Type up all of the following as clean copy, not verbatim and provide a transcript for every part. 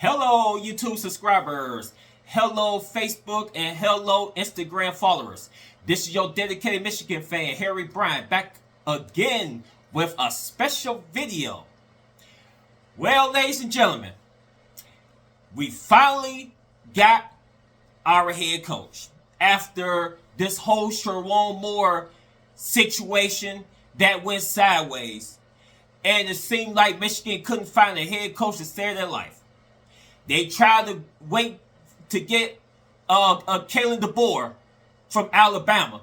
Hello, YouTube subscribers. Hello, Facebook, and hello, Instagram followers. This is your dedicated Michigan fan, Harry Bryant, back again with a special video. Well, ladies and gentlemen, we finally got our head coach after this whole Sherrone Moore situation that went sideways. And it seemed like Michigan couldn't find a head coach to save their life. They tried to wait to get Kalen DeBoer from Alabama.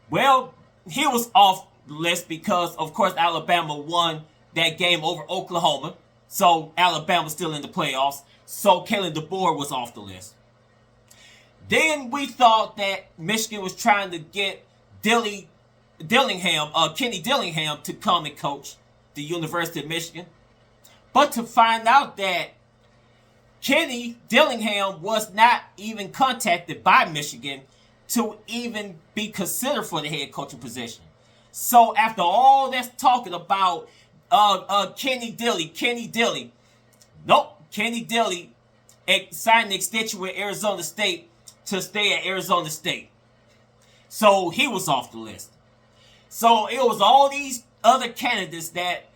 Well, he was off the list because, of course, Alabama won that game over Oklahoma. So Alabama's still in the playoffs. So Kalen DeBoer was off the list. Then we thought that Michigan was trying to get Kenny Dillingham to come and coach the University of Michigan. But to find out that Kenny Dillingham was not even contacted by Michigan to even be considered for the head coaching position. So after all that's talking about Kenny Dilly, nope, Kenny Dilly signed an extension with Arizona State to stay at Arizona State. So he was off the list. So it was all these other candidates that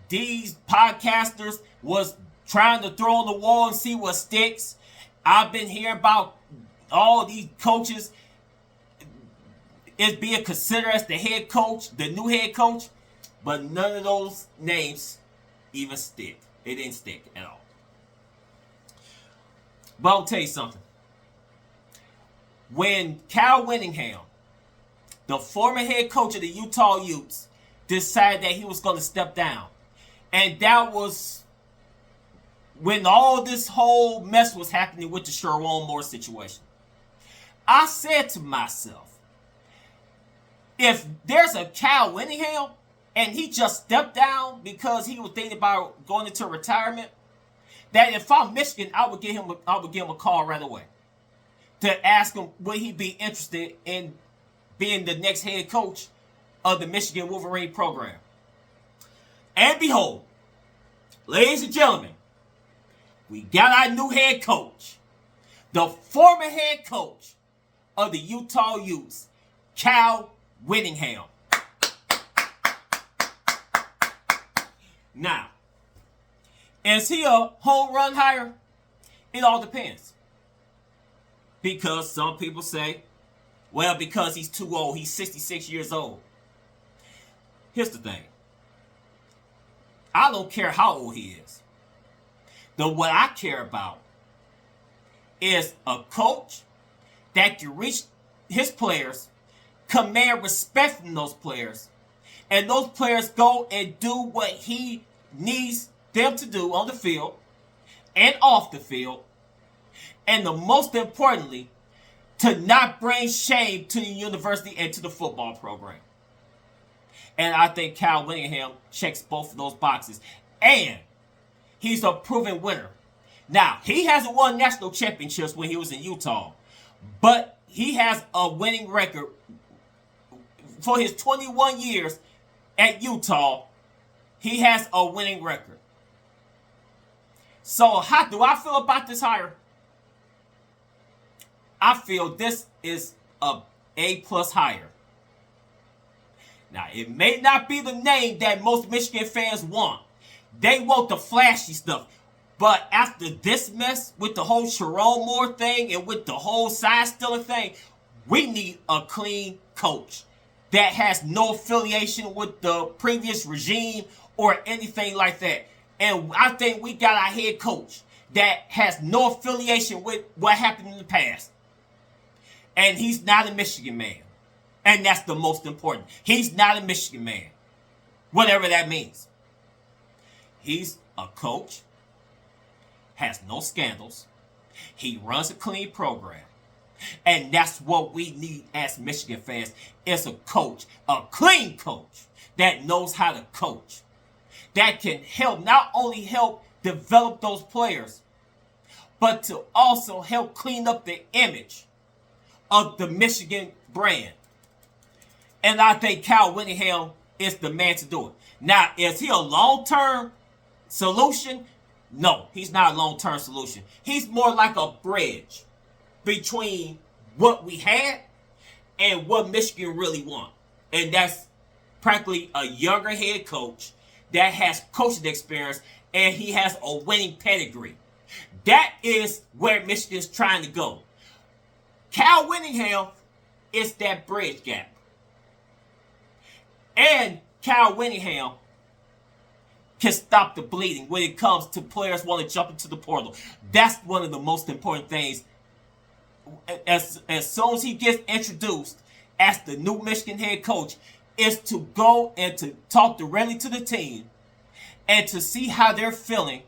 these podcasters was trying to throw on the wall and see what sticks. I've been hearing about all these coaches is being considered as the head coach, the new head coach, but none of those names even stick. It didn't stick at all. But I'll tell you something. When Cal Whittingham, the former head coach of the Utah Utes, decided that he was going to step down, and that was when all this whole mess was happening with the Sherrone Moore situation, I said to myself, if there's a Cal Whittingham and he just stepped down because he was thinking about going into retirement, that if I'm Michigan, I would give him a call right away to ask him would he be interested in being the next head coach of the Michigan Wolverine program. And behold, ladies and gentlemen, we got our new head coach, the former head coach of the Utah Utes, Cal Whittingham. Now, is he a home run hire? It all depends. Because some people say, well, because he's too old, he's 66 years old. Here's the thing. I don't care how old he is. What I care about is a coach that can reach his players, command respect from those players, and those players go and do what he needs them to do on the field and off the field, and the most importantly, to not bring shame to the university and to the football program. And I think Cal Whittingham checks both of those boxes. And he's a proven winner. Now, he hasn't won national championships when he was in Utah, but he has a winning record for his 21 years at Utah. He has a winning record. So how do I feel about this hire? I feel this is a A+ hire. Now, it may not be the name that most Michigan fans want. They want the flashy stuff. But after this mess with the whole Sherrone Moore thing and with the whole side stealer thing, we need a clean coach that has no affiliation with the previous regime or anything like that. And I think we got our head coach that has no affiliation with what happened in the past. And he's not a Michigan man. And that's the most important. He's not a Michigan man. Whatever that means. He's a coach. Has no scandals. He runs a clean program. And that's what we need as Michigan fans. Is a coach. A clean coach. That knows how to coach. That can help, not only help develop those players, but to also help clean up the image of the Michigan brand. And I think Cal Whittingham is the man to do it. Now, is he a long-term solution? No, he's not a long-term solution. He's more like a bridge between what we had and what Michigan really want. And that's practically a younger head coach that has coaching experience and he has a winning pedigree. That is where Michigan's trying to go. Cal Whittingham is that bridge gap. And Cal Whittingham can stop the bleeding when it comes to players want to jump into the portal. That's one of the most important things. As soon as he gets introduced as the new Michigan head coach, is to go and to talk directly to the team and to see how they're feeling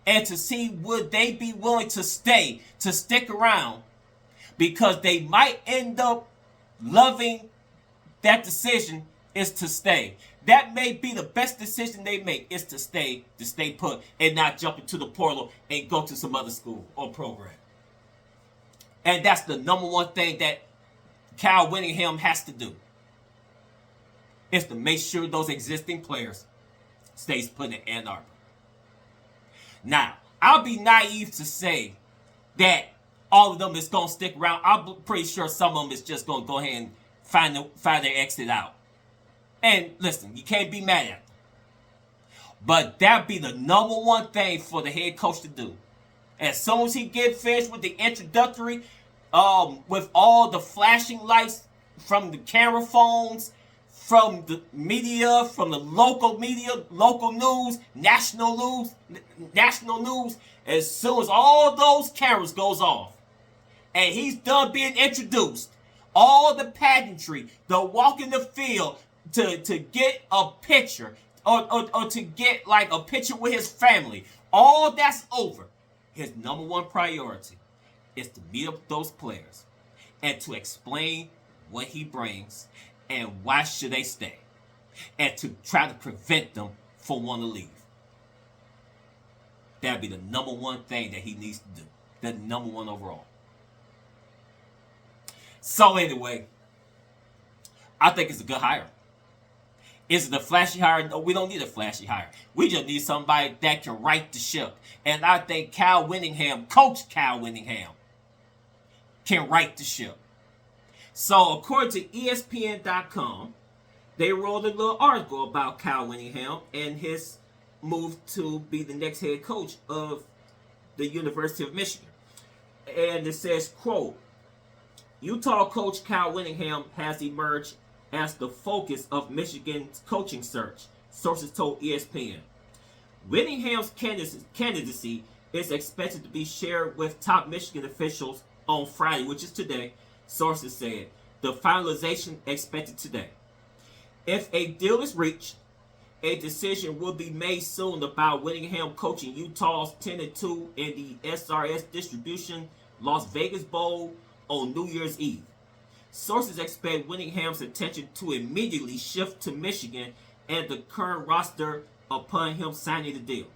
and to see would they be willing to stay, to stick around, because they might end up loving that decision is to stay. That may be the best decision they make, is to stay put and not jump into the portal and go to some other school or program. And that's the number one thing that Cal Whittingham has to do, is to make sure those existing players stays put in Ann Arbor. Now, I'll be naive to say that all of them is going to stick around. I'm pretty sure some of them is just going to go ahead and find their exit out. And listen, you can't be mad at them. But that'd be the number one thing for the head coach to do. As soon as he get finished with the introductory, with all the flashing lights from the camera phones, from the media, from the local media, local news, national news, as soon as all those cameras goes off, and he's done being introduced, all the pageantry, the walk in the field, to get a picture, or to get like a picture with his family, all that's over. His number one priority is to meet up with those players and to explain what he brings and why should they stay, and to try to prevent them from wanting to leave. That'd be the number one thing that he needs to do. The number one overall. So anyway, I think it's a good hire. Is it a flashy hire? No, we don't need a flashy hire. We just need somebody that can right the ship. And I think Coach Cal Whittingham, can right the ship. So according to ESPN.com, they wrote a little article about Cal Whittingham and his move to be the next head coach of the University of Michigan. And it says, quote, Utah coach Cal Whittingham has emerged as the focus of Michigan's coaching search, sources told ESPN. Whittingham's candidacy is expected to be shared with top Michigan officials on Friday, which is today, sources said. The finalization expected today. If a deal is reached, a decision will be made soon about Whittingham coaching Utah's 10-2 in the SRS Distribution Las Vegas Bowl on New Year's Eve. Sources expect Whittingham's attention to immediately shift to Michigan and the current roster upon him signing the deal.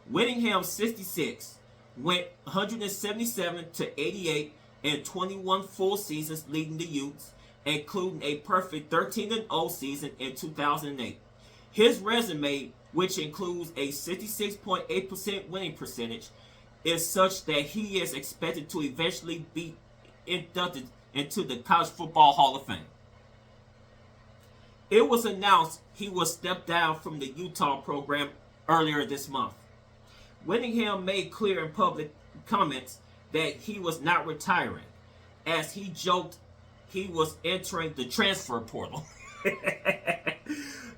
Whittingham, 66, went 177-88 in 21 full seasons leading the Utes, including a perfect 13-0 season in 2008. His resume, which includes a 66.8% winning percentage, is such that he is expected to eventually be inducted into the College Football Hall of Fame. It was announced he would step down from the Utah program earlier this month. Whittingham made clear in public comments that he was not retiring, as he joked he was entering the transfer portal.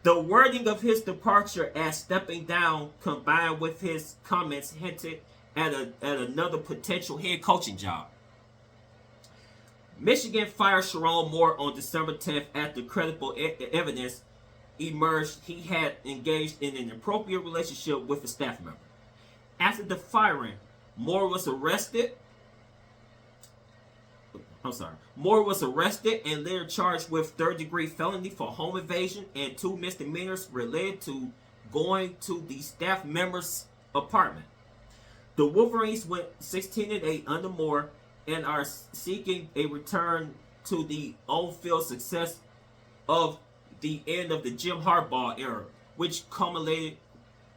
The wording of his departure as stepping down, combined with his comments, hinted at another potential head coaching job. Michigan fired Sharon Moore on December 10th after credible evidence emerged he had engaged in an inappropriate relationship with a staff member. After the firing, Moore was arrested and later charged with third-degree felony for home invasion and 2 misdemeanors related to going to the staff member's apartment. The Wolverines went 16-8 under Moore and are seeking a return to the on-field success of the end of the Jim Harbaugh era, which culminated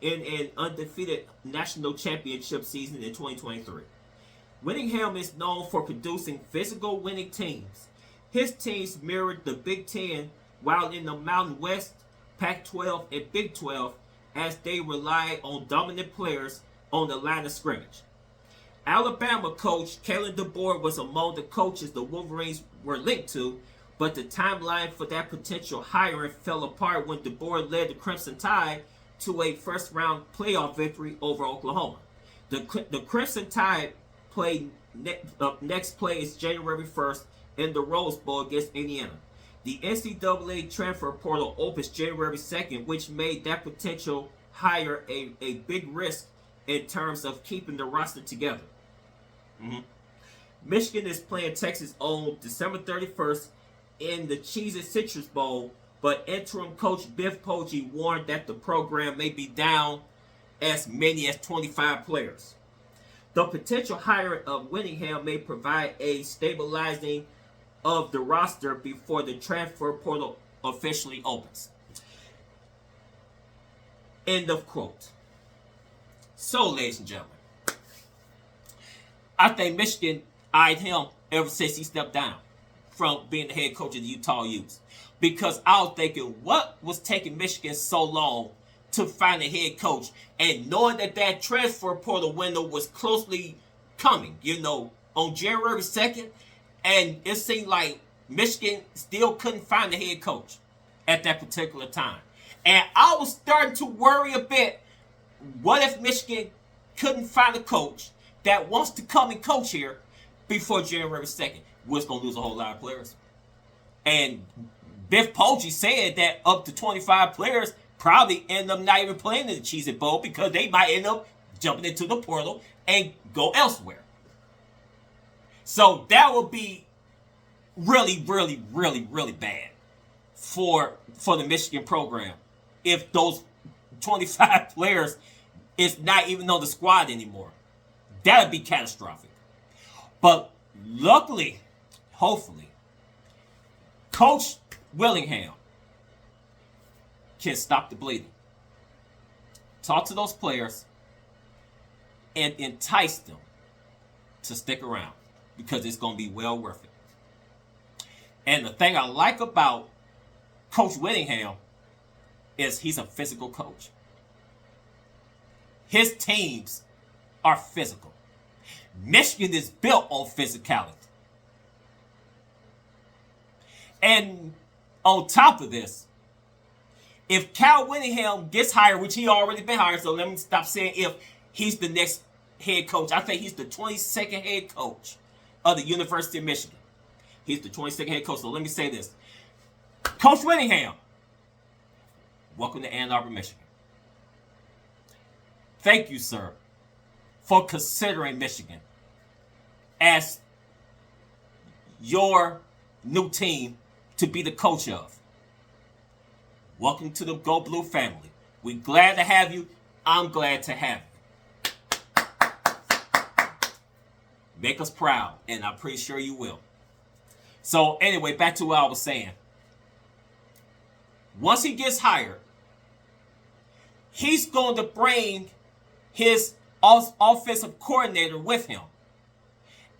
in an undefeated national championship season in 2023. Whittingham is known for producing physical winning teams. His teams mirrored the Big Ten, while in the Mountain West, Pac-12, and Big 12, as they relied on dominant players on the line of scrimmage. Alabama coach Kalen DeBoer was among the coaches the Wolverines were linked to, but the timeline for that potential hiring fell apart when DeBoer led the Crimson Tide to a first-round playoff victory over Oklahoma. The Crimson Tide next play is January 1st in the Rose Bowl against Indiana. The NCAA transfer portal opens January 2nd, which made that potential hire a big risk in terms of keeping the roster together. Michigan is playing Texas on December 31st in the Cheez-It Citrus Bowl, but interim coach Biff Poggi warned that the program may be down as many as 25 players. The potential hire of Whittingham may provide a stabilizing of the roster before the transfer portal officially opens. End of quote. So, ladies and gentlemen, I think Michigan eyed him ever since he stepped down from being the head coach of the Utah Utes. Because I was thinking, what was taking Michigan so long to find a head coach? And knowing that transfer portal window was closely coming, on January 2nd, and it seemed like Michigan still couldn't find a head coach at that particular time. And I was starting to worry a bit, what if Michigan couldn't find a coach that wants to come and coach here before January 2nd? We're going to lose a whole lot of players. And Biff Poggi said that up to 25 players probably end up not even playing in the Cheez-It Bowl because they might end up jumping into the portal and go elsewhere. So that would be really, really, really, really bad for the Michigan program if those 25 players is not even on the squad anymore. That would be catastrophic. But luckily, hopefully, Coach Whittingham can stop the bleeding. Talk to those players and entice them to stick around because it's going to be well worth it. And the thing I like about Coach Whittingham is he's a physical coach. His teams are physical. Michigan is built on physicality. And on top of this, if Cal Whittingham gets hired, which he already been hired, so let me stop saying if he's the next head coach. I think he's the 22nd head coach of the University of Michigan. He's the 22nd head coach. So let me say this. Coach Whittingham, welcome to Ann Arbor, Michigan. Thank you, sir, for considering Michigan as your new team to be the coach of. Welcome to the Go Blue family. We're glad to have you. I'm glad to have you. Make us proud, and I'm pretty sure you will. So anyway, back to what I was saying. Once he gets hired, he's going to bring his offensive coordinator with him.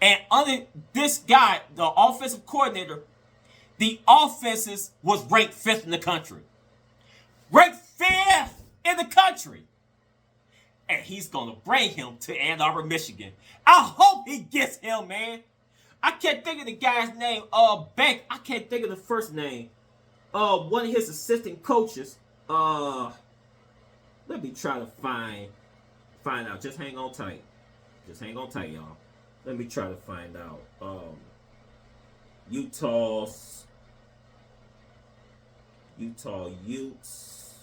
And under this guy, the offensive coordinator, the offenses was ranked 5th in the country. Ranked 5th in the country. And he's going to bring him to Ann Arbor, Michigan. I hope he gets him, man. I can't think of the guy's name. Bank. I can't think of the first name. One of his assistant coaches. Let me try to find out. Just hang on tight. Just hang on tight, y'all. Let me try to find out. Utah Utes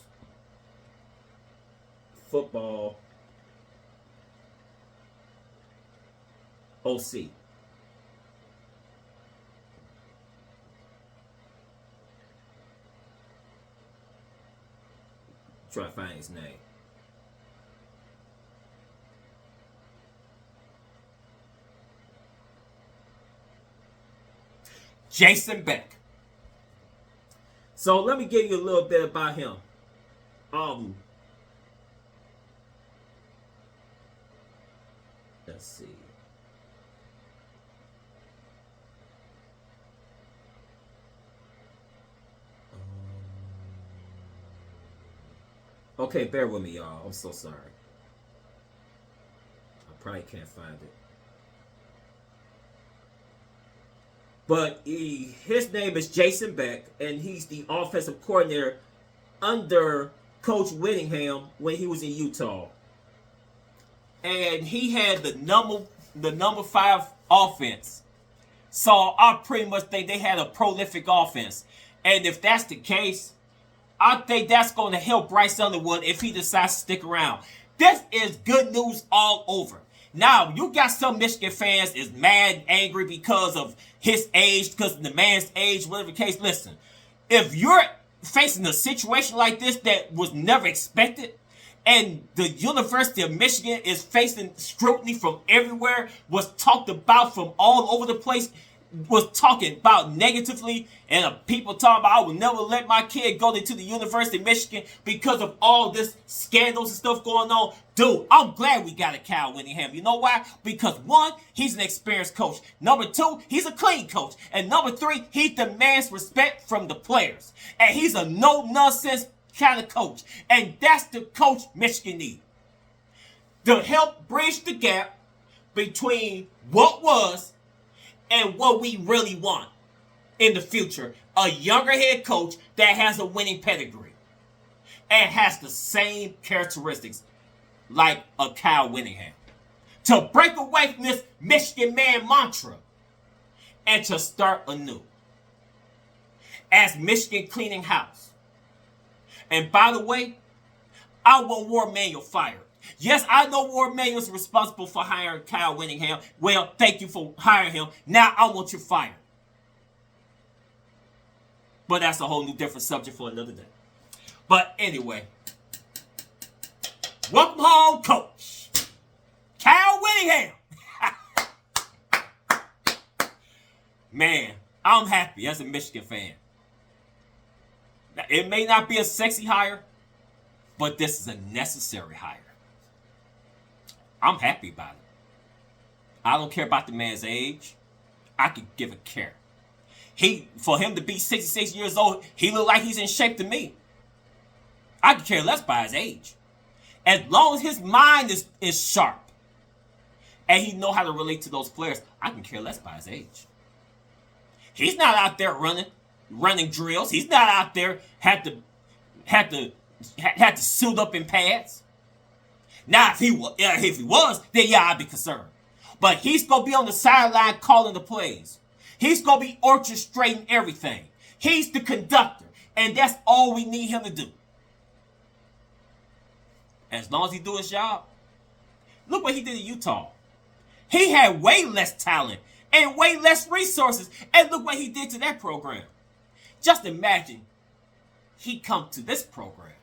football OC. Try to find his name. Jason Beck. So let me give you a little bit about him. Let's see. Okay, bear with me, y'all. I'm so sorry. I probably can't find it. But his name is Jason Beck, and he's the offensive coordinator under Coach Whittingham when he was in Utah. And he had the number 5 offense. So I pretty much think they had a prolific offense. And if that's the case, I think that's going to help Bryce Underwood if he decides to stick around. This is good news all over. Now, you got some Michigan fans is mad, angry because of his age, because of the man's age, whatever the case. Listen, if you're facing a situation like this that was never expected, and the University of Michigan is facing scrutiny from everywhere, was talked about from all over the place, was talking about negatively, and people talking about I would never let my kid go to the University of Michigan because of all this scandals and stuff going on. Dude, I'm glad we got a Cal Whittingham. You know why? Because 1, he's an experienced coach. Number 2, he's a clean coach. And number 3, he demands respect from the players. And he's a no-nonsense kind of coach. And that's the coach Michigan needs. To help bridge the gap between what was and what we really want in the future. A younger head coach that has a winning pedigree and has the same characteristics like a Cal Whittingham. To break away from this Michigan man mantra and to start anew as Michigan cleaning house. And by the way, I want War Manuel fired. Yes, I know War Manuel is responsible for hiring Cal Whittingham. Well, thank you for hiring him. Now I want you fired. But that's a whole new different subject for another day. But anyway, welcome home, Coach Cal Whittingham. Man, I'm happy as a Michigan fan. Now, it may not be a sexy hire, but this is a necessary hire. I'm happy about it. I don't care about the man's age. I could give a care. For him to be 66 years old, he look like he's in shape to me. I could care less by his age. As long as his mind is sharp and he know how to relate to those players, I can care less by his age. He's not out there running drills. He's not out there had to suit up in pads. Now, if he was, then yeah, I'd be concerned. But he's going to be on the sideline calling the plays. He's going to be orchestrating everything. He's the conductor, and that's all we need him to do. As long as he do his job. Look what he did in Utah. He had way less talent and way less resources, and look what he did to that program. Just imagine he come to this program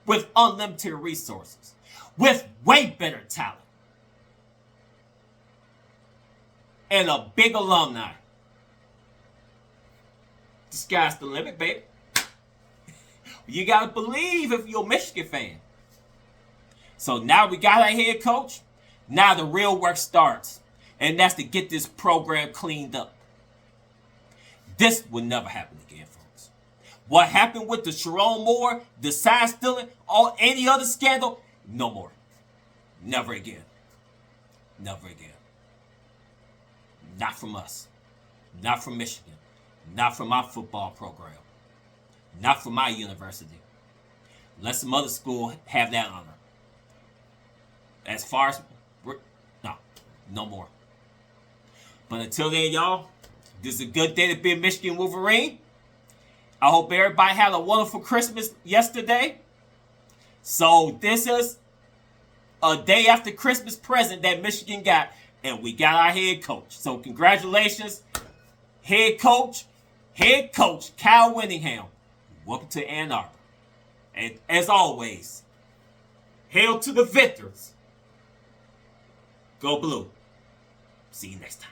with unlimited resources, with way better talent, and a big alumni. The sky's the limit, baby. You got to believe if you're a Michigan fan. So now we got our head coach. Now the real work starts. And that's to get this program cleaned up. This will never happen again, folks. What happened with the Sharon Moore, the sign stealing, or any other scandal, no more. Never again. Never again. Not from us. Not from Michigan. Not from my football program. Not from my university. Let some other school have that honor. As far as... No more. But until then, y'all, this is a good day to be a Michigan Wolverine. I hope everybody had a wonderful Christmas yesterday. So this is a day after Christmas present that Michigan got. And we got our head coach. So congratulations, head coach Cal Whittingham. Welcome to Ann Arbor. And as always, hail to the victors. Go Blue. See you next time.